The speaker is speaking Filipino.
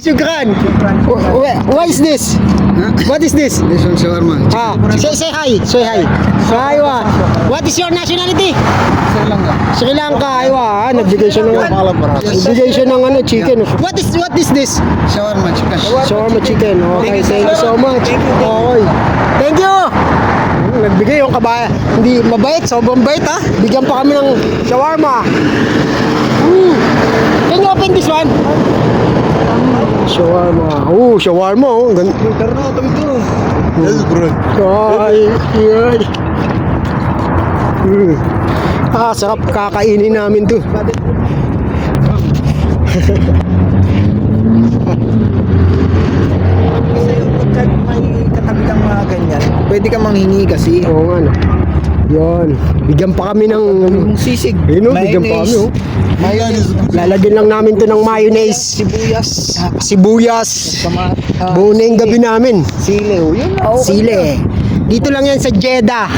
Shukran. What is this? What is this? This one shawarma. Say hi. Say hi. Aywa. What is your nationality? Sri Lanka. Sri Lanka. Aywa. Nagbigay siya ng ano, chicken. What is this? Shawarma chicken. Shawarma chicken. Okay, thank you so much. Okay. Thank you. Nagbigay yung kabaya. Hindi mabait, sobrang bait ha. Bigyan pa kami ng shawarma. Can you open this one? Shawarma. Shawarma. Karena itu. Yes, bro. Ay. Sarap kakainin namin to. Pagka may katabi kang mga ganyan, pwede kang manghingi kasi. Oo nga no. Yan. Bigyan pa kami ng Sisig. bigyan pa kami. Mayonnaise. Lalagyan lang namin to ng mayonnaise. Sibuyas. Buo na yung gabi namin. Sile. Yun na. Sile. Dito lang yan sa Jeddah.